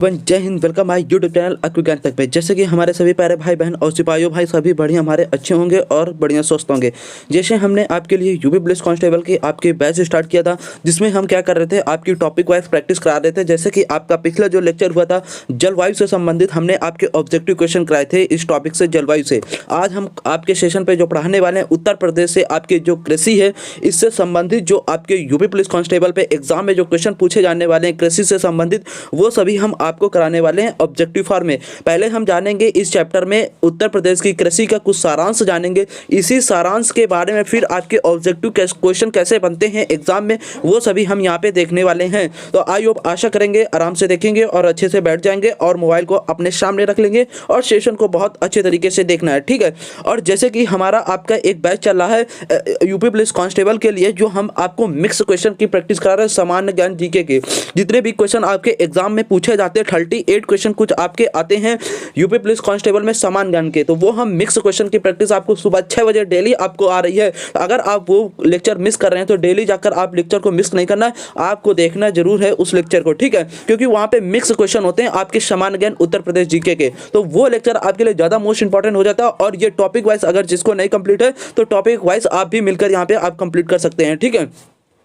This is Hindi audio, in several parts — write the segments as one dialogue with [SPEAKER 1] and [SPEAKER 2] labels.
[SPEAKER 1] जय हिंद। वेलकम माय यूट्यूब चैनल अक्विक ज्ञान तक पे। जैसे कि हमारे सभी प्यारे भाई बहन और सिपाहियों भाई सभी बढ़िया हमारे अच्छे होंगे और बढ़िया स्वस्थ होंगे। जैसे हमने आपके लिए यूपी पुलिस कांस्टेबल की आपके बैच स्टार्ट किया था, जिसमें हम क्या कर रहे थे, आपकी टॉपिक वाइज प्रैक्टिस करा रहे थे। जैसे कि आपका पिछला जो लेक्चर हुआ था जलवायु से संबंधित, हमने आपके ऑब्जेक्टिव क्वेश्चन कराए थे इस टॉपिक से, जलवायु से। आज हम आपके सेशन पे जो पढ़ाने वाले हैं उत्तर प्रदेश से आपके जो कृषि है इससे संबंधित, जो आपके यूपी पुलिस कांस्टेबल पे एग्जाम में जो क्वेश्चन पूछे जाने वाले हैं कृषि से संबंधित, वो सभी हम आपको कराने वाले हैं ऑब्जेक्टिव फॉर्म में। पहले हम जानेंगे इस चैप्टर में उत्तर प्रदेश की कृषि का कुछ सारांश जानेंगे। इसी सारांश के बारे में फिर आपके ऑब्जेक्टिव क्वेश्चन कैसे बनते हैं एग्जाम में, वो सभी हम यहाँ पे देखने वाले हैं। तो आई होप, आशा करेंगे आराम से देखेंगे और अच्छे से बैठ जाएंगे और मोबाइल को अपने सामने रख लेंगे और सेशन को बहुत अच्छे तरीके से देखना है, ठीक है। और जैसे कि हमारा आपका एक बैच चल रहा है यूपी पुलिस कांस्टेबल के लिए, जो हम आपको मिक्स क्वेश्चन की प्रैक्टिस करा रहे हैं, सामान्य ज्ञान जीके के जितने भी क्वेश्चन आपके एग्जाम में पूछे जाते हैं, 38 क्वेश्चन कुछ आपके आते हैं यूपी पुलिस कांस्टेबल में सामान्य ज्ञान के, तो वो हम मिक्स क्वेश्चन की प्रैक्टिस आपको सुबह 6 बजे डेली आपको आ रही है। अगर आप वो लेक्चर मिस कर रहे हैं तो डेली जाकर आप लेक्चर को मिस नहीं करना है, आपको देखना जरूर है उस लेक्चर को, ठीक है, क्योंकि वहां पे मिक्स क्वेश्चन होते हैं आपके सामान्य ज्ञान उत्तर प्रदेश जीके के, तो वो लेक्चर आपके लिए ज्यादा मोस्ट इंपॉर्टेंट हो जाता है। और ये टॉपिक वाइज अगर जिसको नहीं कंप्लीट है तो टॉपिक वाइज आप भी मिलकर यहाँ पे आप कंप्लीट कर सकते हैं, ठीक है।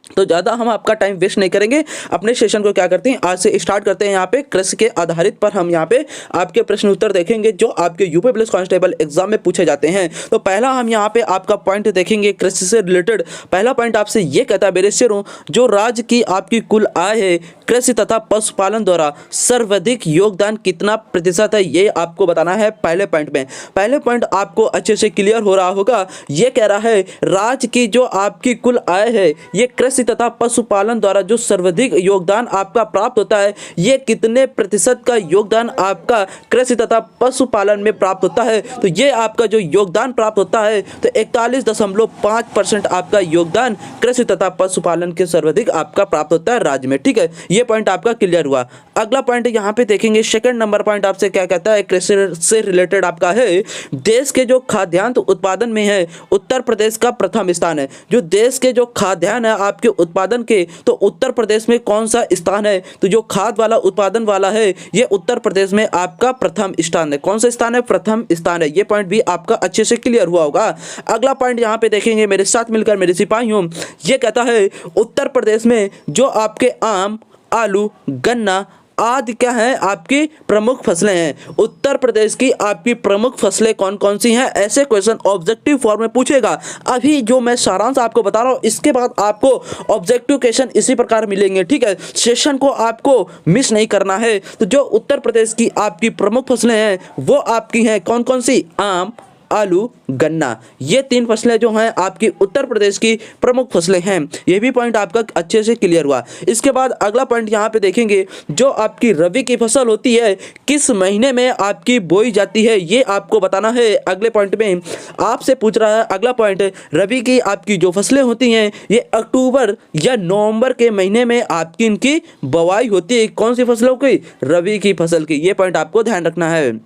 [SPEAKER 1] तो ज़्यादा हम आपका टाइम वेस्ट नहीं करेंगे, अपने सेशन को क्या करते हैं आज से स्टार्ट करते हैं। यहाँ पे कृषि के आधारित पर हम यहाँ पे आपके प्रश्न उत्तर देखेंगे जो आपके यूपी पुलिस कांस्टेबल एग्जाम में पूछे जाते हैं। तो पहला हम यहाँ पे आपका पॉइंट देखेंगे कृषि से रिलेटेड। पहला पॉइंट आपसे ये कहता है मेरे शेरों, जो राज्य की आपकी कुल आय है कृषि तथा पशुपालन द्वारा सर्वाधिक योगदान कितना प्रतिशत है, ये आपको बताना है पहले पॉइंट में। पहले पॉइंट आपको अच्छे से क्लियर हो रहा होगा। ये कह रहा है राज्य की जो आपकी कुल आय है ये कृषि तथा पशुपालन द्वारा जो सर्वाधिक योगदान आपका प्राप्त होता है, ये कितने प्रतिशत का योगदान आपका कृषि तथा पशुपालन में प्राप्त होता है। तो ये आपका जो योगदान प्राप्त होता है तो 41.5% आपका योगदान कृषि तथा पशुपालन के सर्वाधिक आपका प्राप्त होता है राज्य में, ठीक है। ये पॉइंट आपका क्लियर हुआ। अगला पॉइंट यहाँ पे देखेंगे, सेकंड नंबर पॉइंट आपसे क्या कहता है, कृषि से रिलेटेड आपका है, देश के जो खाद्यान्न उत्पादन में है उत्तर प्रदेश का प्रथम स्थान है। जो देश के जो खाद्यान्न है आपके उत्पादन के, तो उत्तर प्रदेश में कौन सा स्थान है, तो जो खाद वाला उत्पादन वाला है ये उत्तर प्रदेश में आपका प्रथम स्थान है। कौन सा स्थान है, प्रथम स्थान है। ये पॉइंट भी आपका अच्छे से क्लियर हुआ होगा। अगला पॉइंट यहाँ पे देखेंगे मेरे साथ मिलकर मेरे सिपाहियों, ये कहता है उत्तर प्रदेश में जो आपके आम, आलू, गन्ना आदि क्या है आपकी प्रमुख फसलें हैं। उत्तर प्रदेश की आपकी प्रमुख फसलें कौन कौन सी हैं, ऐसे क्वेश्चन ऑब्जेक्टिव फॉर्म में पूछेगा। अभी जो मैं सारांश आपको बता रहा हूं, इसके बाद आपको ऑब्जेक्टिव क्वेश्चन इसी प्रकार मिलेंगे, ठीक है। सेशन को आपको मिस नहीं करना है। तो जो उत्तर प्रदेश की आपकी प्रमुख फसलें हैं वो आपकी हैं कौन कौन सी, आम, आलू, गन्ना, ये 3 फसलें जो हैं आपकी उत्तर प्रदेश की प्रमुख फसलें हैं। ये भी पॉइंट आपका अच्छे से क्लियर हुआ। इसके बाद अगला पॉइंट यहाँ पे देखेंगे, जो आपकी रबी की फसल होती है किस महीने में आपकी बोई जाती है, ये आपको बताना है। अगले पॉइंट में आपसे पूछ रहा है अगला पॉइंट, रबी की आपकी जो फसलें होती हैं ये अक्टूबर या नवंबर के महीने में आपकी इनकी बुआई होती है। कौन सी फसलों की, रबी की फसल की। ये पॉइंट आपको ध्यान रखना है।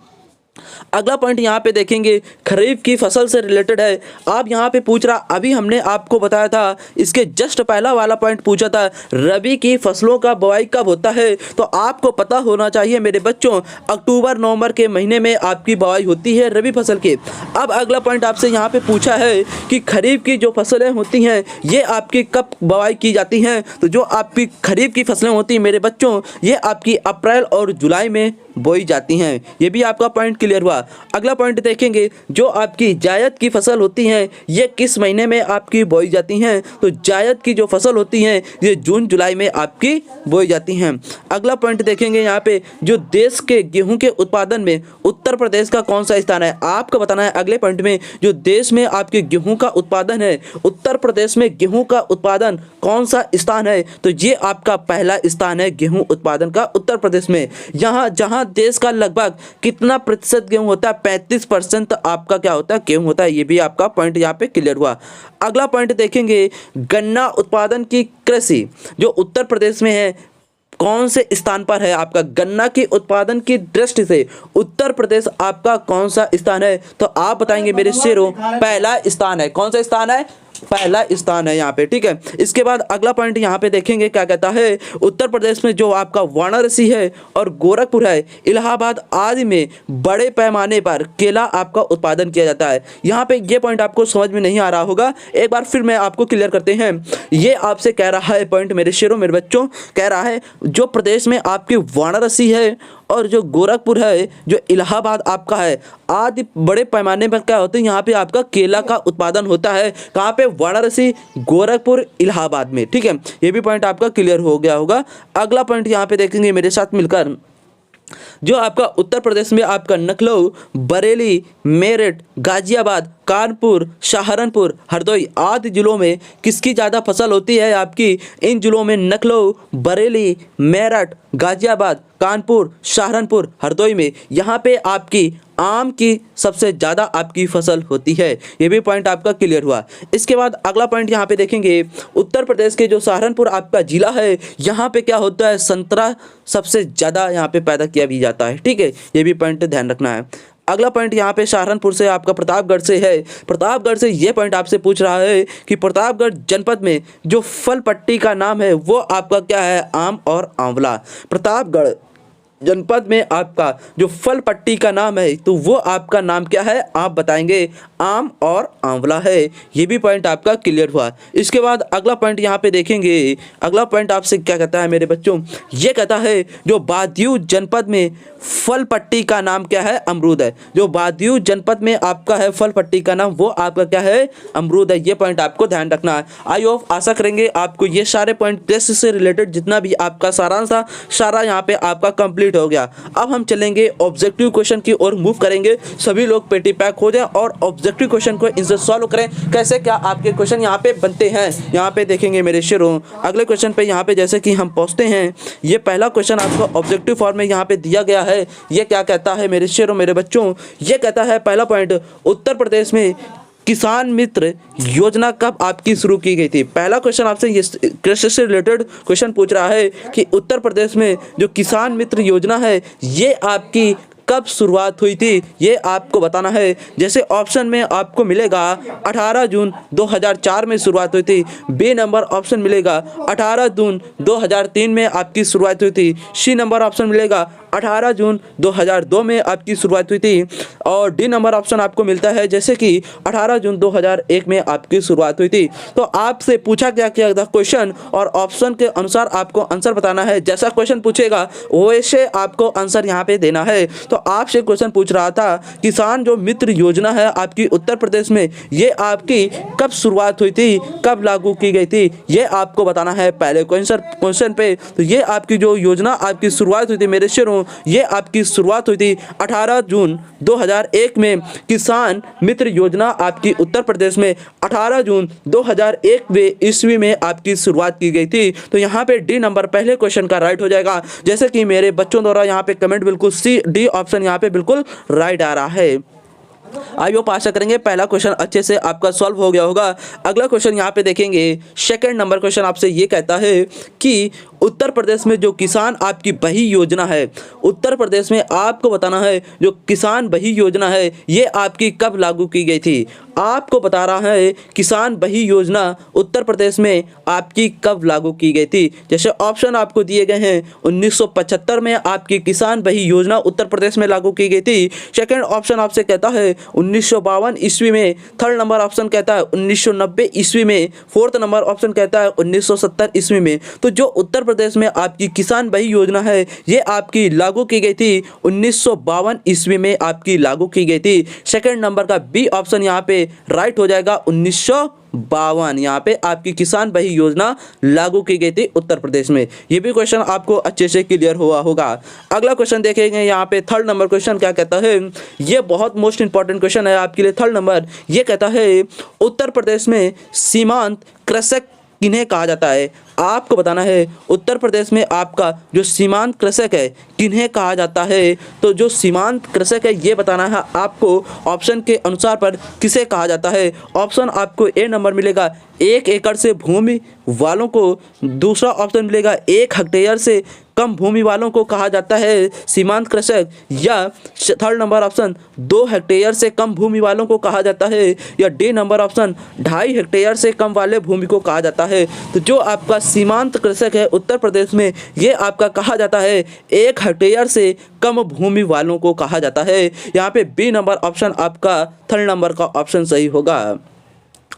[SPEAKER 1] अगला पॉइंट यहाँ पे देखेंगे खरीफ की फसल से रिलेटेड है। आप यहाँ पे पूछ रहा, अभी हमने आपको बताया था, इसके जस्ट पहला वाला पॉइंट पूछा था रबी की फसलों का बुआई कब होता है। तो आपको पता होना चाहिए मेरे बच्चों, अक्टूबर नवंबर के महीने में आपकी बुआई होती है रबी फसल की। अब अगला पॉइंट आपसे यहाँ पे पूछा है कि खरीफ की जो फसलें होती हैं ये आपकी कब बुआई की जाती हैं। तो जो आपकी खरीफ की फसलें होती हैं मेरे बच्चों, ये आपकी अप्रैल और जुलाई में बोई जाती हैं। ये भी आपका पॉइंट क्लियर हुआ। अगला पॉइंट देखेंगे, जो आपकी जायद की फसल होती हैं ये किस महीने में आपकी बोई जाती हैं। तो जायद की जो फसल होती हैं ये जून जुलाई में आपकी बोई जाती हैं। अगला पॉइंट देखेंगे यहाँ पे, जो देश के गेहूं के उत्पादन में उत्तर प्रदेश का कौन सा स्थान है, आपको बताना है। अगले पॉइंट में जो देश में आपके गेहूं का उत्पादन है, उत्तर प्रदेश में गेहूं का उत्पादन कौन सा स्थान है, तो ये आपका पहला स्थान है गेहूं उत्पादन का उत्तर प्रदेश में। यहाँ जहाँ देश का लगभग कितना प्रतिशत गेहूं होता है, 35% आपका क्या होता है, गेहूं होता है। ये भी आपका पॉइंट यहाँ पे क्लियर हुआ। अगला पॉइंट देखेंगे, गन्ना उत्पादन की कृषि जो उत्तर प्रदेश में है कौन से स्थान पर है। आपका गन्ना के उत्पादन की दृष्टि से उत्तर प्रदेश आपका कौन सा स्थान है, तो आप बताएंगे मेरे शेरों, पहला स्थान है। कौन सा स्थान है, पहला स्थान है यहाँ पे, ठीक है। इसके बाद अगला पॉइंट यहाँ पे देखेंगे क्या कहता है, उत्तर प्रदेश में जो आपका वाराणसी है और गोरखपुर है, इलाहाबाद आदि में बड़े पैमाने पर केला आपका उत्पादन किया जाता है। यहाँ पे ये पॉइंट आपको समझ में नहीं आ रहा होगा, एक बार फिर मैं आपको क्लियर करते हैं। ये आपसे कह रहा है पॉइंट मेरे शेरों मेरे बच्चों, कह रहा है जो प्रदेश में आपकी वाराणसी है और जो गोरखपुर है, जो इलाहाबाद आपका है, आदि बड़े पैमाने पर क्या होते हैं, यहाँ पे आपका केला का उत्पादन होता है। कहाँ पे? वाराणसी, गोरखपुर, इलाहाबाद में, ठीक है। ये भी पॉइंट आपका क्लियर हो गया होगा। अगला पॉइंट यहाँ पे देखेंगे मेरे साथ मिलकर, जो आपका उत्तर प्रदेश में आपका लखनऊ, बरेली, मेरठ, गाजियाबाद, कानपुर, सहारनपुर, हरदोई आदि जिलों में किसकी ज़्यादा फसल होती है आपकी? इन जिलों में लखनऊ, बरेली, मेरठ, गाजियाबाद, कानपुर, सहारनपुर, हरदोई में यहाँ पे आपकी आम की सबसे ज़्यादा आपकी फसल होती है। ये भी पॉइंट आपका क्लियर हुआ। इसके बाद अगला पॉइंट यहाँ पे देखेंगे, उत्तर प्रदेश के जो सहारनपुर आपका जिला है, यहाँ पे क्या होता है, संतरा सबसे ज़्यादा यहाँ पे पैदा किया भी जाता है, ठीक है। ये भी पॉइंट ध्यान रखना है। अगला पॉइंट यहाँ पे सहारनपुर से आपका प्रतापगढ़ से है। प्रतापगढ़ से ये पॉइंट आपसे पूछ रहा है कि प्रतापगढ़ जनपद में जो फल पट्टी का नाम है वो आपका क्या है? आम और आंवला। प्रतापगढ़ जनपद में आपका जो फल पट्टी का नाम है तो वो आपका नाम क्या है? आप बताएंगे, आम और आंवला है। ये भी पॉइंट आपका क्लियर हुआ। इसके बाद अगला पॉइंट यहाँ पे देखेंगे, अगला पॉइंट आपसे क्या कहता है मेरे बच्चों, ये कहता है जो बादियू जनपद में फल पट्टी का नाम क्या है? अमरूद है। जो बादियू जनपद में आपका है फल पट्टी का नाम, वो आपका क्या है? अमरूद है। ये पॉइंट आपको ध्यान रखना है। आई होप आशा करेंगे आपको ये सारे पॉइंट टेस्ट से रिलेटेड जितना भी आपका सारांश था सारा यहाँ पे आपका कंप्लीट हो गया। अब हम चलेंगे ऑब्जेक्टिव क्वेश्चन की ओर मूव करेंगे। सभी लोग पेटी पैक हो जाए और ऑब्जेक्टिव क्वेश्चन को इनसे सॉल्व करें। कैसे क्या आपके क्वेश्चन यहाँ पे बनते हैं यहाँ पे देखेंगे मेरे शेरों। अगले क्वेश्चन पे यहाँ पे जैसे कि हम पहुँचते हैं, ये पहला क्वेश्चन आपको ऑब्जेक्टिव फॉर्म में यहाँ पे दिया गया है। ये क्या कहता है मेरे शेरों मेरे बच्चों, ये कहता है पहला पॉइंट, उत्तर प्रदेश में किसान मित्र योजना कब आपकी शुरू की गई थी। पहला क्वेश्चन आपसे ये कृषि से रिलेटेड क्वेश्चन पूछ रहा है कि उत्तर प्रदेश में जो किसान मित्र योजना है ये आपकी कब शुरुआत हुई थी, ये आपको बताना है। जैसे ऑप्शन में आपको मिलेगा 18 जून 2004 में शुरुआत हुई थी। बी नंबर ऑप्शन मिलेगा 18 जून 2003 में आपकी शुरुआत हुई थी। सी नंबर ऑप्शन मिलेगा 18 जून 2002 में आपकी शुरुआत हुई थी। और डी नंबर ऑप्शन आपको मिलता है जैसे कि 18 जून 2001 में आपकी शुरुआत हुई थी। तो आपसे पूछा गया था क्वेश्चन और ऑप्शन के अनुसार आपको आंसर बताना है। जैसा क्वेश्चन पूछेगा वैसे आपको आंसर यहाँ पे देना है। तो आपसे क्वेश्चन पूछ रहा था किसान जो मित्र योजना है आपकी उत्तर प्रदेश में, ये आपकी कब शुरुआत हुई थी, कब लागू की गई थी, ये आपको बताना है पहले क्वेश्चन पे। तो ये आपकी जो योजना आपकी शुरुआत हुई थी मेरे शेरों, ये आपकी शुरुआत हुई थी 18 जून 2001 में। किसान मित्र योजना आपकी उत्तर प्रदेश में 18 जून 2001 ईस्वी में आपकी शुरुआत की गई थी। तो यहाँ पे डी नंबर पहले क्वेश्चन का राइट हो जाएगा। जैसे कि मेरे बच्चों द्वारा यहाँ पे कमेंट बिल्कुल सी डी ऑप्शन यहाँ पे बिल्कुल राइट आ रहा है। आई होप आशा करेंगे पहला क्वेश्चन अच्छे से आपका सॉल्व हो गया होगा। अगला क्वेश्चन यहाँ पे देखेंगे, सेकंड नंबर क्वेश्चन आपसे ये कहता है कि उत्तर प्रदेश में जो किसान आपकी बही योजना है, उत्तर प्रदेश में आपको बताना है जो किसान बही योजना है ये आपकी कब लागू की गई थी। आपको बता रहा है किसान बही योजना उत्तर प्रदेश में आपकी कब लागू की गई थी। जैसे ऑप्शन आपको दिए गए हैं, 1975 में आपकी किसान बही योजना उत्तर प्रदेश में लागू की गई थी। सेकंड ऑप्शन आपसे कहता है 1952 ईस्वी में। थर्ड नंबर ऑप्शन कहता है 1990 ईस्वी में। फोर्थ नंबर ऑप्शन कहता है 1970 ईस्वी में। तो जो उत्तर प्रदेश में आपकी किसान बही योजना है ये आपकी लागू की गई थी 1952 ईस्वी में आपकी लागू की गई थी। सेकंड नंबर का बी ऑप्शन यहाँ पे राइट हो जाएगा, 1952 यहाँ पे आपकी किसान बही योजना लागू की गई थी उत्तर प्रदेश में। ये भी क्वेश्चन आपको अच्छे से क्लियर हुआ होगा। अगला क्वेश्चन देखेंगे यहाँ पे थर्ड नंबर क्वेश्चन क्या कहता है, ये बहुत मोस्ट इंपॉर्टेंट क्वेश्चन है आपके लिए। थर्ड नंबर ये कहता है उत्तर प्रदेश में सीमांत कृषक किन्हें कहा जाता है। आपको बताना है उत्तर प्रदेश में आपका जो सीमांत कृषक है किन्हें कहा जाता है। तो जो सीमांत कृषक है ये बताना है आपको ऑप्शन के अनुसार पर किसे कहा जाता है। ऑप्शन आपको ए नंबर मिलेगा 1 एकड़ से भूमि वालों को, दूसरा ऑप्शन मिलेगा 1 हेक्टेयर से कम भूमि वालों को कहा जाता है सीमांत कृषक, या थर्ड नंबर ऑप्शन 2 हेक्टेयर से कम भूमि वालों को कहा जाता है, या डी नंबर ऑप्शन 2.5 हेक्टेयर से कम वाले भूमि को कहा जाता है। तो जो आपका सीमांत कृषक है उत्तर प्रदेश में ये आपका कहा जाता है 1 हेक्टेयर से कम भूमि वालों को कहा जाता है। यहाँ पे बी नंबर ऑप्शन आपका थर्ड नंबर का ऑप्शन सही होगा।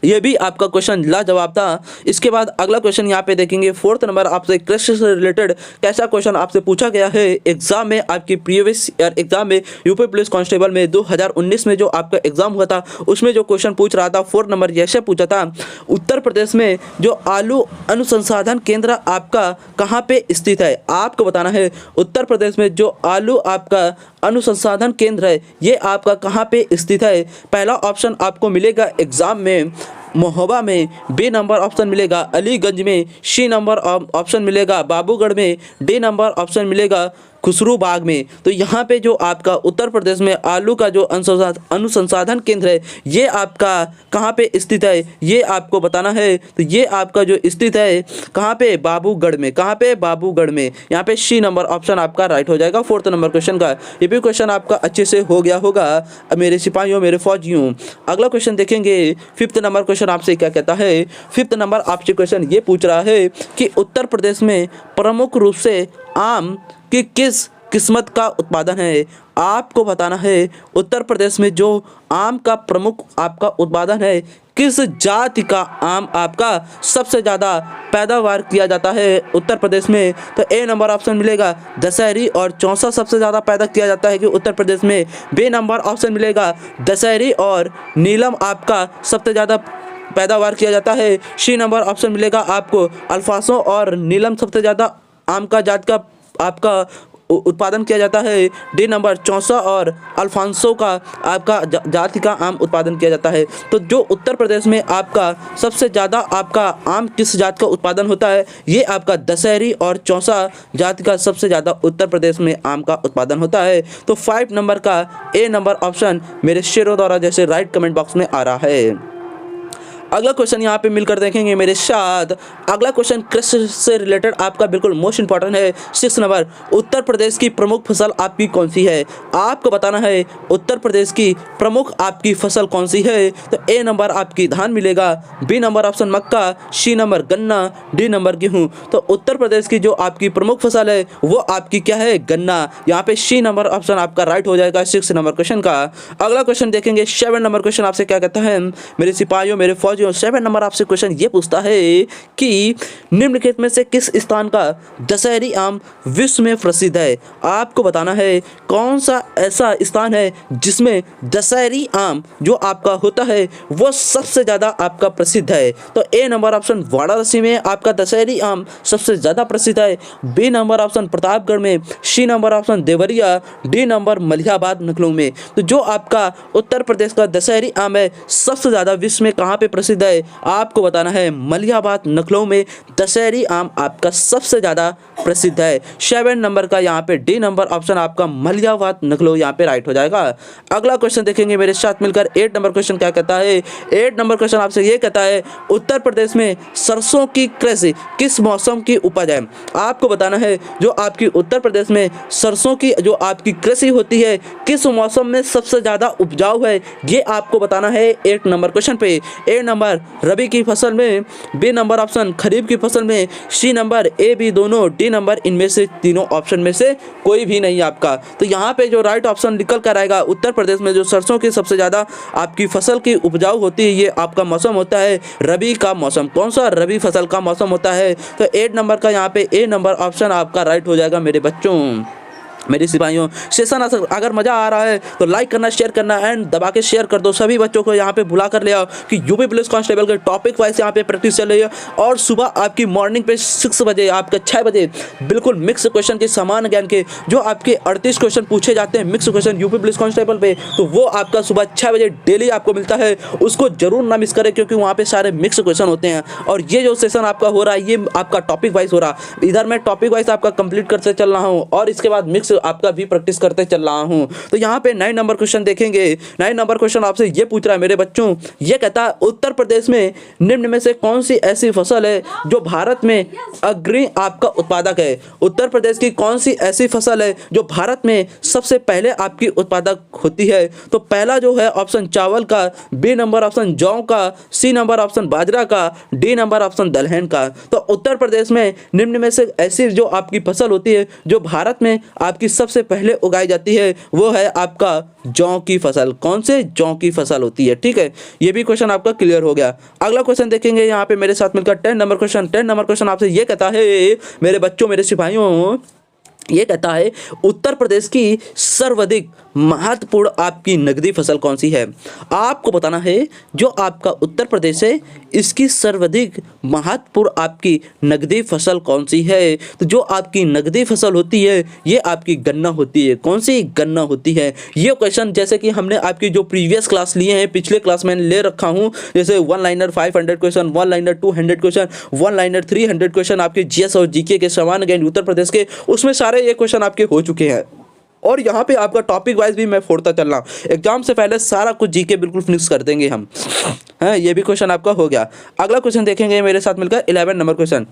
[SPEAKER 1] ये भी आपका क्वेश्चन लाजवाब था। इसके बाद अगला क्वेश्चन यहाँ पे देखेंगे 4th नंबर आपसे कृषि से रिलेटेड कैसा क्वेश्चन आपसे पूछा गया है एग्जाम में, आपकी प्रीवियस ईयर एग्जाम में यूपी पुलिस कांस्टेबल में 2019 में जो आपका एग्जाम हुआ था उसमें जो क्वेश्चन पूछ रहा था 4 नंबर जैसे पूछा था, उत्तर प्रदेश में जो आलू अनुसंधान केंद्र आपका कहाँ पे स्थित है। आपको बताना है उत्तर प्रदेश में जो आलू आपका अनुसंधान केंद्र है ये आपका कहाँ पे स्थित है। पहला ऑप्शन आपको मिलेगा एग्जाम में महोबा में, बी नंबर ऑप्शन मिलेगा अलीगंज में, सी नंबर ऑप्शन मिलेगा बाबूगढ़ में, डी नंबर ऑप्शन मिलेगा खुसरू बाग में। तो यहाँ पे जो आपका उत्तर प्रदेश में आलू का जो अनुसंधान केंद्र है ये आपका कहाँ पे स्थित है ये आपको बताना है। तो ये आपका जो स्थित है कहाँ पे, बाबूगढ़ में। कहाँ पे, बाबूगढ़ में। यहाँ पे सी नंबर ऑप्शन आपका राइट हो जाएगा 4th नंबर क्वेश्चन का। ये भी क्वेश्चन आपका अच्छे से हो गया होगा मेरे सिपाहियों, मेरे फौजियों। अगला क्वेश्चन देखेंगे 5th नंबर क्वेश्चन आपसे क्या कहता है। 5th नंबर आपसे क्वेश्चन ये पूछ रहा है कि उत्तर प्रदेश में प्रमुख रूप से आम कि किस किस्मत का उत्पादन है। आपको बताना है उत्तर प्रदेश में जो आम का प्रमुख आपका उत्पादन है किस जाति का आम आपका सबसे ज़्यादा पैदावार किया जाता है उत्तर प्रदेश में। तो ए नंबर ऑप्शन मिलेगा दशहरी और चौसा सबसे ज़्यादा पैदा किया जाता है कि उत्तर प्रदेश में। बी नंबर ऑप्शन मिलेगा दशहरी और नीलम आपका सबसे ज़्यादा पैदावार किया जाता है। सी नंबर ऑप्शन मिलेगा आपको अल्फांसो और नीलम सबसे ज़्यादा आम का जात का आपका उत्पादन किया जाता है। डी नंबर चौसा और अल्फांसो का आपका जाति का आम उत्पादन किया जाता है। तो जो उत्तर प्रदेश में आपका सबसे ज़्यादा आपका आम किस जात का उत्पादन होता है ये आपका दशहरी और चौसा जाति का सबसे ज़्यादा उत्तर प्रदेश में आम का उत्पादन होता है। तो 5 नंबर का ए नंबर ऑप्शन मेरे शेरों द्वारा जैसे राइट कमेंट बॉक्स में आ रहा है। अगला क्वेश्चन यहाँ पे मिलकर देखेंगे मेरे साथ। अगला क्वेश्चन कृषि से रिलेटेड आपका बिल्कुल मोस्ट इंपॉर्टेंट है। 6 नंबर उत्तर प्रदेश की प्रमुख फसल आपकी कौन सी है। आपको बताना है उत्तर प्रदेश की प्रमुख आपकी फसल कौन सी है। तो ए नंबर आपकी धान मिलेगा, बी नंबर ऑप्शन मक्का, सी नंबर गन्ना, डी नंबर गेहूँ। तो उत्तर प्रदेश की जो आपकी प्रमुख फसल है वो आपकी क्या है, गन्ना। यहाँ पे सी नंबर ऑप्शन आपका राइट हो जाएगा 6 नंबर क्वेश्चन का। अगला क्वेश्चन देखेंगे 7 नंबर क्वेश्चन आपसे क्या कहता है मेरे सिपाहियों, मेरे फौजी। 7 नंबर आपसे क्वेश्चन ये पूछता है कि निम्नलिखित में से किस स्थान का दशहरी आम विश्व में प्रसिद्ध है। आपको बताना है कौन सा ऐसा स्थान है जिसमें दशहरी आम जो आपका होता है वो सबसे ज़्यादा आपका प्रसिद्ध है। तो ए नंबर ऑप्शन वाराणसी में आपका दशहरी आम सबसे ज़्यादा प्रसिद्ध है, बी नंबर ऑप्शन प्रतापगढ़ में, C number option Deoria, D number Malihabad नखलऊ में। तो जो आपका उत्तर प्रदेश का दशहरी आम है सबसे ज़्यादा विश्व में कहाँ पे प्रसिद्ध है, आपको बताना है मलिहाबाद नखलऊ में दशहरी आम आपका सबसे ज़्यादा प्रसिद्ध है। 7 नंबर का यहाँ पे डी नंबर ऑप्शन आपका मलिहाबाद नखलऊ यहाँ पे राइट हो जाएगा। अगला क्वेश्चन देखेंगे मेरे साथ मिलकर 8 नंबर क्वेश्चन क्या कहता है। 8 नंबर क्वेश्चन आपसे ये कहता है उत्तर प्रदेश में सरसों की कृषि किस मौसम की उपज है। आपको बताना है जो आपकी उत्तर प्रदेश में सरसों की जो आपकी कृषि होती है किस मौसम में सबसे ज़्यादा उपजाऊ है ये आपको बताना है 8 नंबर क्वेश्चन पे। ए नंबर रबी की फसल में, बी नंबर ऑप्शन खरीफ की फसल में, सी नंबर ए बी दोनों, डी नंबर इनमें से तीनों ऑप्शन में से कोई भी नहीं आपका। तो यहाँ पे जो राइट ऑप्शन निकल कर आएगा उत्तर प्रदेश में जो सरसों की सबसे ज़्यादा आपकी फसल की उपजाऊ होती है ये आपका मौसम होता है रबी का मौसम। कौन सा, रबी फसल का मौसम होता है। तो 8 नंबर का यहाँ पे ए नंबर ऑप्शन आपका राइट हो जाएगा मेरे बच्चों। मेरे सिपाहियों सेशन अगर मज़ा आ रहा है तो लाइक करना, शेयर करना एंड दबा के शेयर कर दो। सभी बच्चों को यहाँ पे बुला कर ले आओ कि यूपी पुलिस कांस्टेबल के टॉपिक वाइज यहाँ पे प्रैक्टिस चल रही है। और सुबह आपकी मॉर्निंग पे 6 बजे, आपका 6 बजे बिल्कुल मिक्स क्वेश्चन के समान ज्ञान के जो आपके 38 क्वेश्चन पूछे जाते हैं mix question UP police constable पे, तो वो आपका सुबह 6 बजे डेली आपको मिलता है। उसको जरूर ना मिस करें क्योंकि वहाँ पे सारे मिक्स क्वेश्चन होते हैं। और ये जो सेशन आपका हो रहा है ये आपका टॉपिक वाइज हो रहा है। इधर मैं टॉपिक वाइज आपका कंप्लीट करते चल रहा हूँ और इसके बाद मिक्स आपका भी प्रैक्टिस करते चल रहा हूं। तो यहां पे 9 नंबर क्वेश्चन देखेंगे। 9 नंबर क्वेश्चन आपसे ये पूछ रहा है मेरे बच्चों, ये कहता है उत्तर प्रदेश में निम्न में से कौन सी ऐसी फसल है जो भारत में अग्रणी आपका उत्पादक है। उत्तर प्रदेश की कौन सी ऐसी फसल है जो भारत में सबसे पहले आपकी उत्पादक होती है। तो पहला जो है ऑप्शन चावल का, बी नंबर ऑप्शन जौ का, सी नंबर ऑप्शन बाजरा का, डी नंबर ऑप्शन दलहन का। तो उत्तर प्रदेश में निम्न में से ऐसी जो आपकी फसल होती है जो भारत में आपकी सबसे पहले उगाई जाती है वो है आपका जौ की फसल। कौन से? जौ की फसल होती है। ठीक है, ये भी क्वेश्चन आपका क्लियर हो गया। अगला क्वेश्चन देखेंगे यहाँ पे मेरे साथ मिलकर 10 नंबर क्वेश्चन। 10 नंबर क्वेश्चन आपसे ये कहता है मेरे बच्चों, मेरे सिपाहियों, ये कहता है उत्तर प्रदेश की सर्वाधिक महत्वपूर्ण आपकी नगदी फसल कौन सी है। आपको बताना है जो आपका उत्तर प्रदेश है इसकी सर्वाधिक महत्वपूर्ण आपकी नगदी फसल कौन सी है। तो जो आपकी नगदी फसल होती है ये आपकी गन्ना होती है। कौन सी? गन्ना होती है। ये क्वेश्चन जैसे कि हमने आपकी जो प्रीवियस क्लास लिए हैं, पिछले क्लास में ले रखा हूँ, जैसे 1 liner 500 question, 1 liner 200 question, 1 liner 300 question आपके जीएस और जीके के समान गए उत्तर प्रदेश के, उसमें सारे ये क्वेश्चन आपके हो चुके हैं। और यहाँ पे आपका टॉपिक वाइज भी मैं फोड़ता चल रहा हूँ। एग्जाम से पहले सारा कुछ जीके बिल्कुल फिनिश कर देंगे हम। हाँ, ये भी क्वेश्चन आपका हो गया। अगला क्वेश्चन देखेंगे मेरे साथ मिलकर 11 नंबर क्वेश्चन।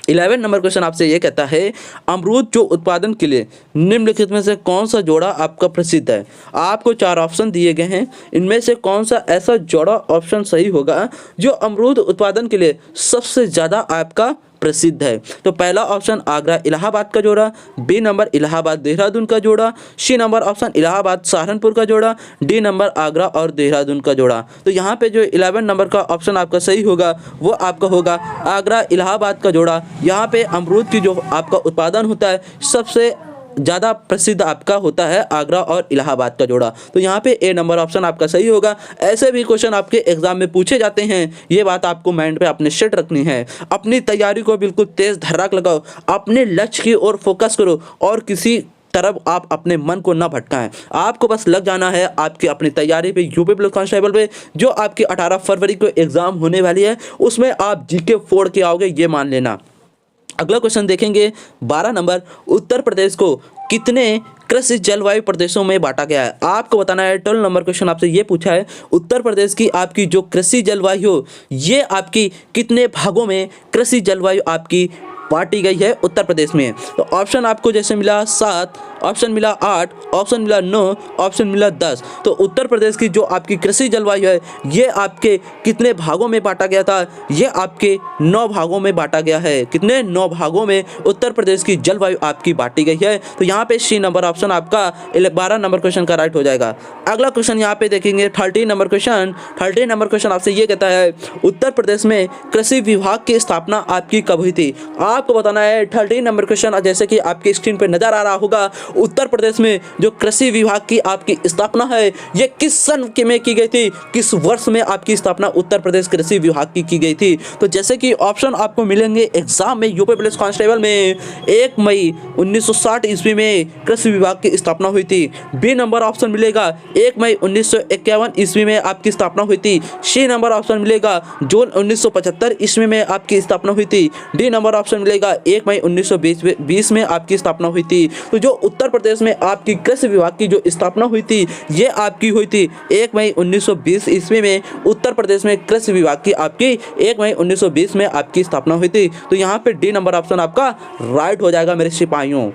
[SPEAKER 1] 11 नंबर क्वेश्चन आपसे ये कहता है अमरूद जो उत्पादन के लिए निम्नलिखित में से कौन सा जोड़ा आपका प्रसिद्ध है। आपको 4 ऑप्शन दिए गए हैं, इनमें से कौन सा ऐसा जोड़ा ऑप्शन सही होगा जो अमरूद उत्पादन के लिए सबसे ज़्यादा आपका प्रसिद्ध है। तो पहला ऑप्शन आगरा इलाहाबाद का जोड़ा, बी नंबर इलाहाबाद देहरादून का जोड़ा, C number option Allahabad Saharanpur का जोड़ा, डी नंबर आगरा और देहरादून का जोड़ा। तो यहाँ पे जो 11 नंबर का ऑप्शन आपका सही होगा वो आपका होगा आगरा इलाहाबाद का जोड़ा। यहाँ पे अमरूद की जो आपका उत्पादन होता है सबसे ज़्यादा प्रसिद्ध आपका होता है आगरा और इलाहाबाद का जोड़ा। तो यहाँ पे ए नंबर ऑप्शन आपका सही होगा। ऐसे भी क्वेश्चन आपके एग्जाम में पूछे जाते हैं, ये बात आपको माइंड पे अपने सेट रखनी है। अपनी तैयारी को बिल्कुल तेज धड़ाक लगाओ, अपने लक्ष्य की ओर फोकस करो और किसी तरफ आप अपने मन को ना भटकाएं। आपको बस लग जाना है आपकी अपनी तैयारी पे, यूपी पुलिस कांस्टेबल पे जो आपकी 18 फरवरी को एग्जाम होने वाली है उसमें आप जीके फोड़ के आओगे, ये मान लेना। अगला क्वेश्चन देखेंगे 12 नंबर, उत्तर प्रदेश को कितने कृषि जलवायु प्रदेशों में बांटा गया है। आपको बताना है। 12 नंबर क्वेश्चन आपसे ये पूछा है उत्तर प्रदेश की आपकी जो कृषि जलवायु ये आपकी कितने भागों में कृषि जलवायु आपकी बांटी गई है उत्तर प्रदेश में। तो ऑप्शन आपको जैसे मिला 7, ऑप्शन मिला 8, ऑप्शन मिला 9, ऑप्शन मिला 10। तो उत्तर प्रदेश की जो आपकी कृषि जलवायु है ये आपके कितने भागों में बांटा गया था, ये आपके 9 भागों में बांटा गया है। कितने? 9 भागों में उत्तर प्रदेश की जलवायु आपकी बांटी गई है। तो यहाँ पे सी नंबर ऑप्शन आपका 12 नंबर क्वेश्चन का राइट हो जाएगा। अगला क्वेश्चन यहाँ पे देखेंगे 13 नंबर क्वेश्चन। 13 नंबर क्वेश्चन आपसे ये कहता है उत्तर प्रदेश में कृषि विभाग की स्थापना आपकी कब हुई थी। आपको बताना है 13 नंबर क्वेश्चन जैसे कि आपकी स्क्रीन पे नजर आ रहा होगा। उत्तर प्रदेश में जो कृषि विभाग की आपकी स्थापना है ये किस सन में की गई थी, किस वर्ष में आपकी स्थापना उत्तर प्रदेश कृषि विभाग की गई थी। तो जैसे कि ऑप्शन आपको मिलेंगे एग्जाम में यूपी पुलिस कांस्टेबल में 1 मई 1960 ईस्वी में कृषि विभाग की स्थापना हुई थी। बी नंबर ऑप्शन मिलेगा 1 मई 1951 ईस्वी में आपकी स्थापना हुई थी। सी नंबर ऑप्शन मिलेगा जून 1975 ईस्वी में आपकी स्थापना हुई थी। डी नंबर ऑप्शन मिलेगा 1 मई 1920 में आपकी स्थापना हुई थी। तो जो उत्तर प्रदेश में आपकी कृषि विभाग की जो स्थापना हुई थी ये आपकी हुई थी 1 मई 1920 ईस्वी में। उत्तर प्रदेश में कृषि विभाग की आपकी 1 मई 1920 में आपकी स्थापना हुई थी। तो यहाँ पे डी नंबर ऑप्शन आपका राइट हो जाएगा मेरे सिपाहियों।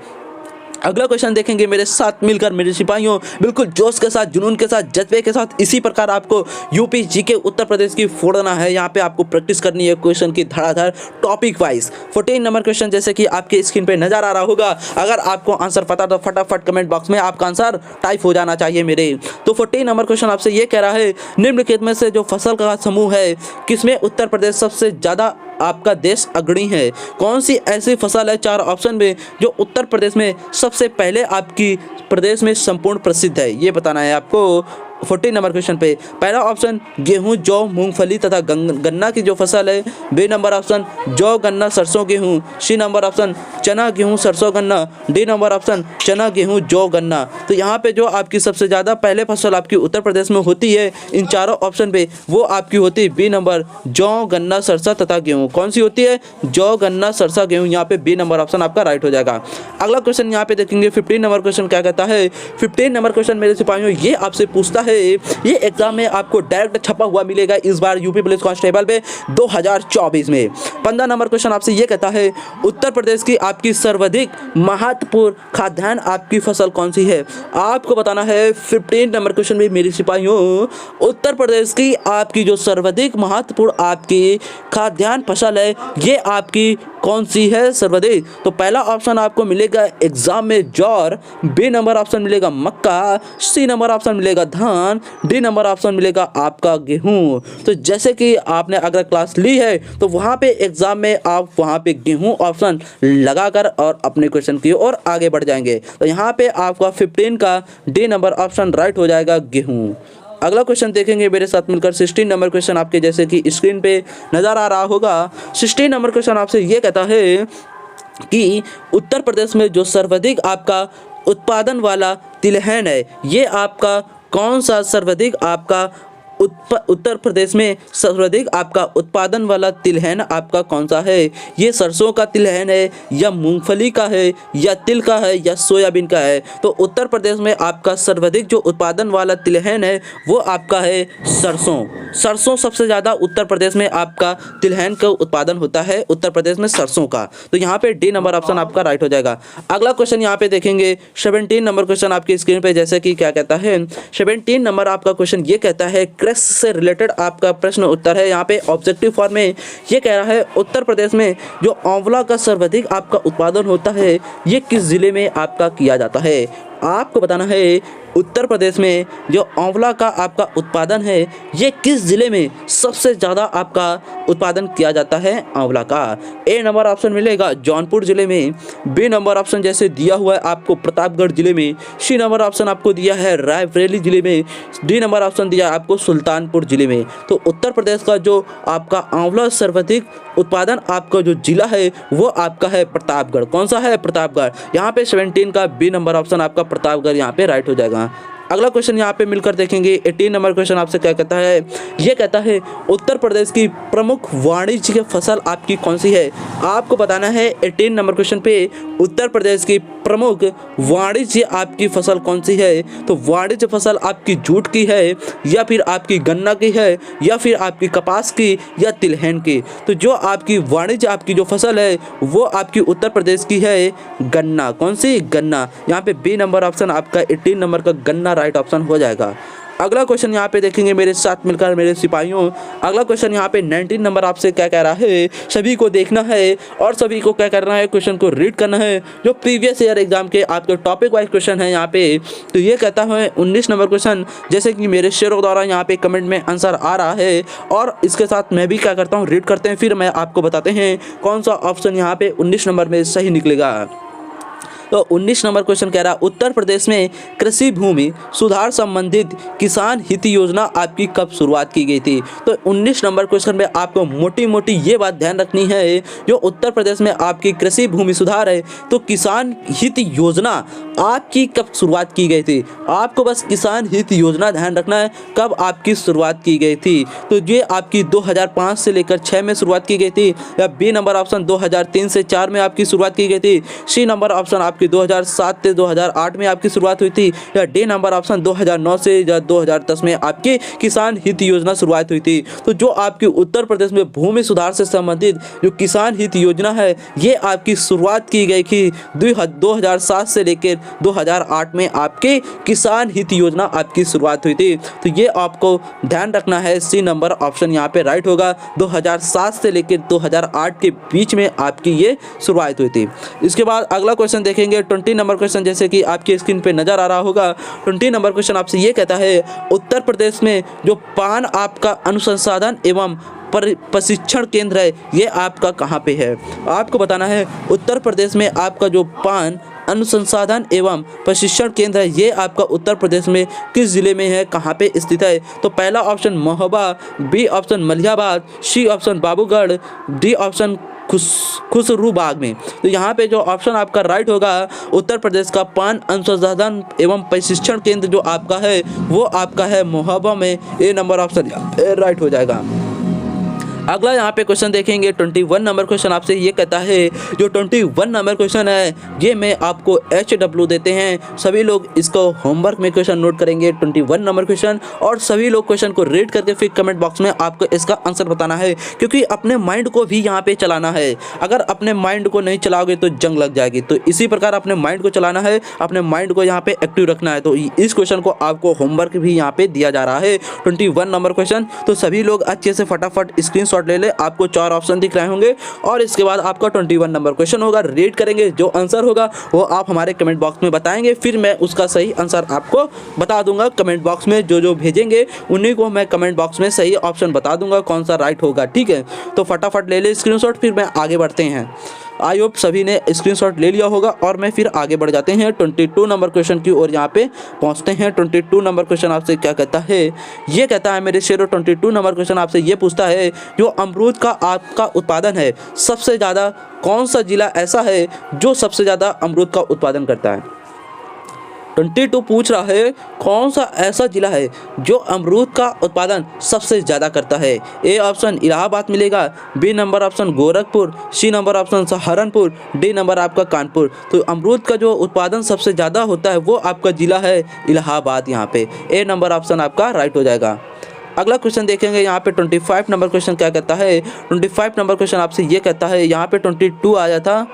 [SPEAKER 1] अगला क्वेश्चन देखेंगे मेरे साथ मिलकर मेरे सिपाहियों, बिल्कुल जोश के साथ, जुनून के साथ, जज्बे के साथ इसी प्रकार आपको यूपी जीके उत्तर प्रदेश की फोड़ना है। यहाँ पे आपको प्रैक्टिस करनी है क्वेश्चन की धड़ाधड़ टॉपिक वाइज। 14 नंबर क्वेश्चन जैसे कि आपके स्क्रीन पे नजर आ रहा होगा। अगर आपको आंसर पता तो फटाफट कमेंट बॉक्स में आपका आंसर टाइप हो जाना चाहिए मेरे। तो 14 नंबर क्वेश्चन आपसे ये कह रहा है निम्नलिखित में से जो फसल का समूह है किसमें उत्तर प्रदेश सबसे ज़्यादा आपका देश अग्रणी है? कौन सी ऐसी फसल है 4 ऑप्शन में जो उत्तर प्रदेश में सबसे पहले आपकी प्रदेश में संपूर्ण प्रसिद्ध है? ये बताना है आपको 14 नंबर क्वेश्चन पे। पहला ऑप्शन गेहूं, जौ, मूंगफली तथा गन्ना की जो फसल है। बी नंबर ऑप्शन जौ, गन्ना, सरसों, गेहूं। सी नंबर ऑप्शन चना, गेहूं, सरसों, गन्ना। डी नंबर ऑप्शन चना, गेहूं, जौ, गन्ना। तो यहाँ पे जो आपकी सबसे ज़्यादा पहले फसल आपकी उत्तर प्रदेश में होती है इन चारों ऑप्शन पे, वो आपकी होती है बी नंबर जौ, गन्ना, सरसा तथा गेहूँ। कौन सी होती है? जौ, गन्ना, सरसा, गेहूँ। यहाँ पे बी नंबर ऑप्शन आपका राइट हो जाएगा। अगला क्वेश्चन यहाँ पे देखेंगे 15 नंबर क्वेश्चन क्या कहता है। 15 नंबर क्वेश्चन मेरे सिपाहियों ये आपसे पूछता है, ये एग्जाम में आपको डायरेक्ट छपा हुआ मिलेगा इस बार यूपी पुलिस कांस्टेबल में 2024 में। 15 नंबर क्वेश्चन आपसे ये कहता है, उत्तर प्रदेश की आपकी सर्वाधिक महत्वपूर्ण खाद्यान्न आपकी फसल कौन सी है? आपको बताना है 15 नंबर क्वेश्चन में मेरे सिपाहियों, उत्तर प्रदेश की आपकी जो सर्वाधिक महत्वपूर्ण आपकी खाद्यान्न फसल है ये आपकी कौन सी है सर्वाधिक? तो पहला ऑप्शन आपको मिलेगा एग्जाम में ज्वार, बी नंबर ऑप्शन मिलेगा मक्का, सी नंबर ऑप्शन मिलेगा धान, डी नंबर ऑप्शन मिलेगा आपका गेहूं। तो जैसे कि आपने अगर क्लास ली है तो वहां पे एग्जाम में आप वहां पे गेहूं ऑप्शन लगाकर और अपने क्वेश्चन की ओर आगे बढ़ जाएंगे। तो यहाँ पे आपका 15 का डी नंबर ऑप्शन राइट हो जाएगा गेहूं। अगला क्वेश्चन देखेंगे मेरे साथ मिलकर 16 नंबर क्वेश्चन आपके जैसे कि स्क्रीन पे नजर आ रहा होगा। 16 नंबर क्वेश्चन आपसे ये कहता है कि उत्तर प्रदेश में जो सर्वाधिक आपका उत्पादन वाला तिलहन है ये आपका कौन सा सर्वाधिक आपका उत्तर प्रदेश में सर्वाधिक आपका उत्पादन वाला तिलहन आपका कौन सा है? ये सरसों का तिलहन है या मूंगफली का है या तिल का है या सोयाबीन का है? तो उत्तर प्रदेश में आपका सर्वाधिक जो उत्पादन वाला तिलहन है वो आपका है सरसों। सरसों सबसे ज़्यादा उत्तर प्रदेश में आपका तिलहन का उत्पादन होता है उत्तर प्रदेश में सरसों का। तो यहाँ पे डी नंबर ऑप्शन आपका राइट हो जाएगा। अगला क्वेश्चन यहाँ पे देखेंगे 17 नंबर क्वेश्चन आपकी स्क्रीन पे जैसे कि क्या कहता है। 17 नंबर आपका क्वेश्चन ये कहता है कृषि से रिलेटेड आपका प्रश्न उत्तर है। यहाँ पे ऑब्जेक्टिव फॉर्म में ये कह रहा है उत्तर प्रदेश में जो आंवला का सर्वाधिक आपका उत्पादन होता है ये किस जिले में आपका किया जाता है? आपको बताना है उत्तर प्रदेश में जो आंवला का आपका उत्पादन है ये किस ज़िले में सबसे ज़्यादा आपका उत्पादन किया जाता है आंवला का? ए नंबर ऑप्शन मिलेगा जौनपुर ज़िले में, बी नंबर ऑप्शन जैसे दिया हुआ है आपको प्रतापगढ़ ज़िले में, सी नंबर ऑप्शन आपको दिया है रायबरेली ज़िले में, डी नंबर ऑप्शन दिया है आपको सुल्तानपुर ज़िले में। तो उत्तर प्रदेश का जो आपका आंवला सर्वाधिक उत्पादन आपका जो जिला है वो आपका है प्रतापगढ़। कौन सा है? प्रतापगढ़। यहाँ पे 17 का बी नंबर ऑप्शन आपका प्रतापगढ़ यहाँ पे राइट हो जाएगा। अगला क्वेश्चन यहाँ पे मिलकर देखेंगे 18 नंबर क्वेश्चन आपसे क्या कहता है। ये कहता है उत्तर प्रदेश की प्रमुख वाणिज्यिक फसल आपकी कौन सी है? आपको बताना है 18 नंबर क्वेश्चन पे उत्तर प्रदेश की प्रमुख वाणिज्य आपकी फसल कौन सी है? तो वाणिज्य फसल आपकी जूट की है या फिर आपकी गन्ना की है या फिर आपकी कपास की या तिलहन की? तो जो आपकी वाणिज्य आपकी जो फसल है वो आपकी उत्तर प्रदेश की है गन्ना। कौन सी? गन्ना। यहाँ पे बी नंबर ऑप्शन आपका 18 नंबर का गन्ना राइट ऑप्शन हो जाएगा। अगला क्वेश्चन यहाँ पे देखेंगे मेरे साथ मिलकर मेरे सिपाहियों। अगला क्वेश्चन यहाँ पे 19 नंबर आपसे क्या कह रहा है, सभी को देखना है और सभी को क्या करना है, क्वेश्चन को रीड करना है जो प्रीवियस ईयर एग्जाम के आपके टॉपिक वाइज क्वेश्चन है यहाँ पे। तो ये कहता है 19 नंबर क्वेश्चन जैसे कि मेरे शेयरों द्वारा यहाँ पे कमेंट में आंसर आ रहा है और इसके साथ मैं भी क्या करता हूँ रीड करते हैं, फिर मैं आपको बताते हैं कौन सा ऑप्शन यहाँ पे 19 नंबर में सही निकलेगा। तो 19 नंबर क्वेश्चन कह रहा है उत्तर प्रदेश में कृषि भूमि सुधार संबंधित किसान हित योजना आपकी कब शुरुआत की गई थी? तो 19 नंबर क्वेश्चन में आपको मोटी मोटी ये बात ध्यान रखनी है, जो उत्तर प्रदेश में आपकी कृषि भूमि सुधार है तो किसान हित योजना आपकी कब शुरुआत की गई थी? आपको बस किसान हित योजना ध्यान रखना है कब आपकी शुरुआत की गई थी। तो ये आपकी 2005 से लेकर 6 में शुरुआत की गई थी या बी नंबर ऑप्शन 2003 से 4 में आपकी शुरुआत की गई थी, सी नंबर ऑप्शन आपकी 2007 से 2008 में आपकी शुरुआत हुई थी या डी नंबर ऑप्शन 2009 से या 2010 में आपकी किसान हित योजना शुरुआत हुई थी। तो जो आपकी उत्तर प्रदेश में भूमि सुधार से संबंधित जो किसान हित योजना है ये आपकी शुरुआत की गई थी 2007 से लेकर 2008 में आपके किसान हित योजना आपकी शुरुआत हुई थी। तो ये आपको ध्यान रखना है, सी नंबर ऑप्शन यहाँ पे राइट होगा। 2007 से लेकर 2008 के बीच में आपकी ये शुरुआत हुई थी। इसके बाद अगला क्वेश्चन देखेंगे देखेंगे 20 नंबर क्वेश्चन, जैसे कि आपकी स्क्रीन पे नज़र आ रहा होगा। 20 नंबर क्वेश्चन आपसे ये कहता है, उत्तर प्रदेश में जो पान आपका अनुसंधान एवं प्रशिक्षण केंद्र है ये आपका कहाँ पे है। आपको बताना है उत्तर प्रदेश में आपका जो पान अनुसंधान एवं प्रशिक्षण केंद्र है ये आपका उत्तर प्रदेश में किस जिले में है, कहाँ पे स्थित है। तो पहला option Mahoba, B option Malihabad, C option Babugarh, D option Khusrobagh में। तो यहाँ पे जो ऑप्शन आपका राइट होगा, उत्तर प्रदेश का पान अनुसंधान एवं प्रशिक्षण केंद्र जो आपका है वो आपका है महोबा में। ए नंबर ऑप्शन राइट हो जाएगा। अगला यहाँ पे क्वेश्चन देखेंगे 21 नंबर क्वेश्चन आपसे ये कहता है, जो 21 नंबर क्वेश्चन है ये मैं आपको HW देते हैं, सभी लोग इसको होमवर्क में क्वेश्चन नोट करेंगे 21 नंबर क्वेश्चन, और सभी लोग क्वेश्चन को रीड करके फिर कमेंट बॉक्स में आपको इसका आंसर बताना है, क्योंकि अपने माइंड को भी यहाँ पे चलाना है। अगर अपने माइंड को नहीं चलाओगे तो जंग लग जाएगी। तो इसी प्रकार अपने माइंड को चलाना है, अपने माइंड को यहाँ पे एक्टिव रखना है। तो इस क्वेश्चन को आपको होमवर्क भी यहाँ पे दिया जा रहा है 21 नंबर क्वेश्चन। तो सभी लोग अच्छे से फटाफट स्क्रीन ले ले, आपको 4 ऑप्शन दिख रहे होंगे और इसके बाद आपका 21 नंबर क्वेश्चन होगा, रीड करेंगे, जो आंसर होगा वो आप हमारे कमेंट बॉक्स में बताएंगे, फिर मैं उसका सही आंसर आपको बता दूंगा। कमेंट बॉक्स में जो भेजेंगे उन्हीं को मैं कमेंट बॉक्स में सही ऑप्शन बता दूंगा कौन सा राइट होगा, ठीक है। तो फटाफट ले ले स्क्रीनशॉट, फिर मैं आगे बढ़ते हैं। आई होप सभी ने स्क्रीनशॉट ले लिया होगा और मैं फिर आगे बढ़ जाते हैं 22 नंबर क्वेश्चन की ओर यहाँ पे पहुँचते हैं। 22 नंबर क्वेश्चन आपसे क्या कहता है, ये कहता है मेरे शेरों, 22 नंबर क्वेश्चन आपसे ये पूछता है, जो अमरूद का आपका उत्पादन है सबसे ज़्यादा कौन सा जिला ऐसा है जो सबसे ज़्यादा अमरूद का उत्पादन करता है। 22 पूछ रहा है कौन सा ऐसा जिला है जो अमरूद का उत्पादन सबसे ज़्यादा करता है। ए ऑप्शन इलाहाबाद मिलेगा, B number option Gorakhpur, C number option Saharanpur, D number आपका कानपुर। तो अमरूद का जो उत्पादन सबसे ज़्यादा होता है वो आपका जिला है इलाहाबाद। यहाँ पे ए नंबर ऑप्शन आपका राइट हो जाएगा। अगला क्वेश्चन देखेंगे यहाँ पे 25 नंबर क्वेश्चन क्या कहता है। 25 नंबर क्वेश्चन आपसे ये कहता है, यहाँ पे 22 आया था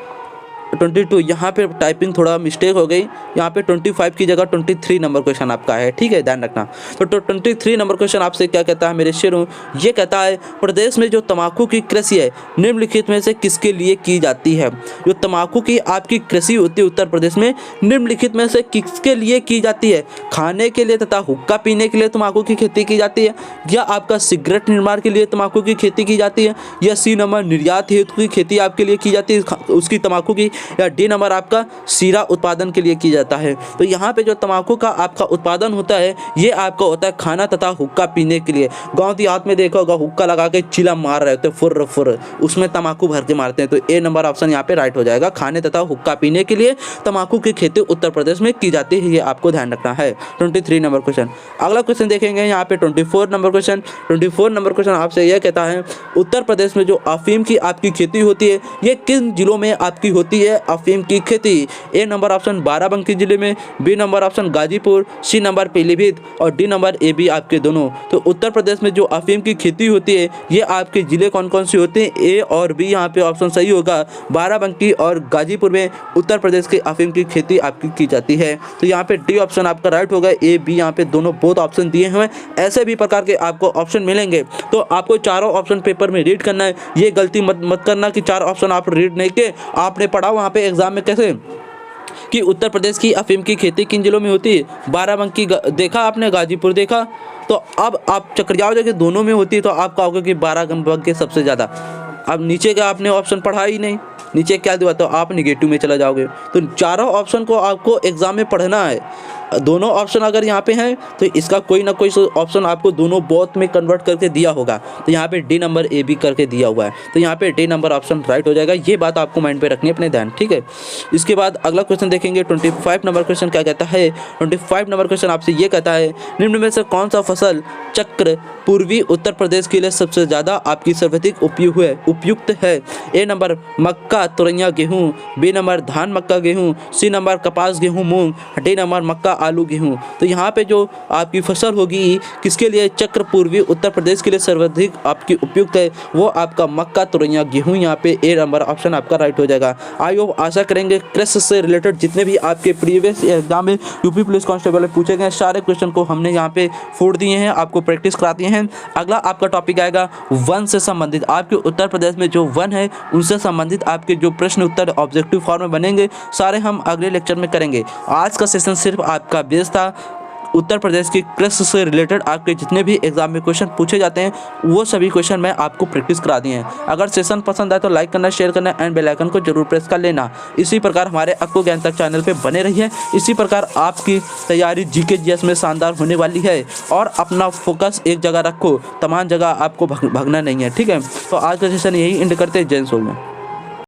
[SPEAKER 1] 22, यहाँ पे टाइपिंग थोड़ा मिस्टेक हो गई, यहाँ पे 25 की जगह 23 नंबर क्वेश्चन आपका है, ठीक है, ध्यान रखना। तो 23 नंबर क्वेश्चन आपसे क्या कहता है मेरे शेरों, ये कहता है प्रदेश में जो तंबाकू की कृषि है निम्नलिखित में से किसके लिए की जाती है। जो तंबाकू की आपकी कृषि होती है उत्तर प्रदेश में, निम्नलिखित में से किसके लिए की जाती है। खाने के लिए तथा हुक्का पीने के लिए तंबाकू की खेती की जाती है, या आपका सिगरेट निर्माण के लिए तंबाकू की खेती की जाती है, या सी नंबर निर्यात हेतु की खेती आपके लिए की जाती है उसकी तंबाकू की, या डी नंबर आपका शीरा उत्पादन के लिए किया जाता है। तो यहाँ पे जो तंबाकू का आपका उत्पादन होता है ये आपका होता है खाना तथा हुक्का पीने के लिए। गांव देहात में देखा होगा हुक्का लगा के चिलम मार रहे होते फुर्र फुर्र, उसमें तंबाकू भर के मारते हैं। तो ए नंबर ऑप्शन यहाँ पे राइट हो जाएगा, खाने तथा हुक्का पीने के लिए तंबाकू की खेती उत्तर प्रदेश में की जाती है, ये आपको ध्यान रखना है। 23 नंबर क्वेश्चन। अगला क्वेश्चन देखेंगे यहाँ पे 24 नंबर क्वेश्चन। 24 नंबर क्वेश्चन आपसे यह कहता है, उत्तर प्रदेश में जो अफीम की आपकी खेती होती है ये किन जिलों में आपकी होती है अफीम की खेती। ए नंबर ऑप्शन बाराबंकी जिले में, B number option Ghazipur, C number Pilibhit और डी नंबर ए बी आपके दोनों। तो उत्तर प्रदेश में जो अफीम की खेती होती है ये आपके जिले कौन कौन से होते हैं, ए और बी यहाँ पे ऑप्शन सही होगा। बाराबंकी और गाजीपुर में उत्तर प्रदेश के अफीम की खेती आपकी की जाती है। तो यहाँ पे डी ऑप्शन आपका राइट होगा। ए बी यहाँ पे दोनों बहुत ऑप्शन दिए हुए हैं, ऐसे भी प्रकार के आपको ऑप्शन मिलेंगे। तो आपको चारों ऑप्शन पेपर में रीड करना है, ये गलती मत करना कि 4 ऑप्शन आप रीड नहीं किए। आपने पढ़ा वहाँ पे एग्जाम में कैसे कि उत्तर प्रदेश की अफीम की खेती किन जिलों में होती है, बाराबंकी देखा आपने, गाजीपुर देखा, तो अब आप चक्कर जाओगे कि दोनों में होती है, तो आप कहोगे कि बाराबंकी सबसे ज़्यादा। अब नीचे का आपने ऑप्शन पढ़ा ही नहीं, नीचे क्या दिया तो आप निगेटिव में चला जाओगे। तो चारों ऑप्शन को आपको एग्जाम में पढ़ना है। दोनों ऑप्शन अगर यहाँ पे हैं तो इसका कोई ना कोई ऑप्शन आपको दोनों बोथ में कन्वर्ट करके दिया होगा। तो यहाँ पे डी नंबर ए बी करके दिया हुआ है, तो यहाँ पे डी नंबर ऑप्शन राइट हो जाएगा। ये बात आपको माइंड पे रखनी है अपने ध्यान, ठीक है। इसके बाद अगला क्वेश्चन देखेंगे 25 नंबर क्वेश्चन क्या कहता है। 25 नंबर क्वेश्चन आपसे ये कहता है, निम्न में से कौन सा फसल चक्र पूर्वी उत्तर प्रदेश के लिए सबसे ज़्यादा आपकी सर्वाधिक उपयुक्त है। ए नंबर मक्का तुरैया गेहूँ, बी नंबर धान मक्का गेहूँ, सी नंबर कपास गेहूँ मूंग, डी नंबर मक्का आलू गेहूँ। तो यहाँ पे जो आपकी फसल होगी किसके लिए, चक्र पूर्वी उत्तर प्रदेश के लिए सर्वाधिक आपकी उपयुक्त है, वो आपका मक्का, तुरैया, गेहूँ। यहाँ पे ए नंबर ऑप्शन आपका राइट हो जाएगा। आई होप आशा करेंगे कृषि से रिलेटेड जितने भी आपके प्रीवियस एग्जाम में यूपी पुलिस कांस्टेबल में पूछे गए सारे क्वेश्चन को हमने यहाँ पे फोड़ दिए हैं, आपको प्रैक्टिस कराती हैं। अगला आपका टॉपिक आएगा वन से संबंधित। आपके उत्तर प्रदेश में जो वन है उनसे संबंधित आपके जो प्रश्न उत्तर ऑब्जेक्टिव फॉर्म में बनेंगे सारे हम अगले लेक्चर में करेंगे। आज का सेशन सिर्फ आपका बेस था उत्तर प्रदेश की कृषि से रिलेटेड आपके जितने भी एग्जाम में क्वेश्चन पूछे जाते हैं वो सभी क्वेश्चन मैं आपको प्रैक्टिस करा दिए हैं। अगर सेशन पसंद आए तो लाइक करना, शेयर करना एंड बेल आइकन को जरूर प्रेस कर लेना। इसी प्रकार हमारे अक्को ज्ञान तक चैनल पे बने रहिए। इसी प्रकार आपकी तैयारी जीके जीएस में शानदार होने वाली है और अपना फोकस एक जगह रखो, तमाम जगह आपको भगना नहीं है। ठीक है, तो आज का सेशन यही एंड करते हैं। जय हिंद।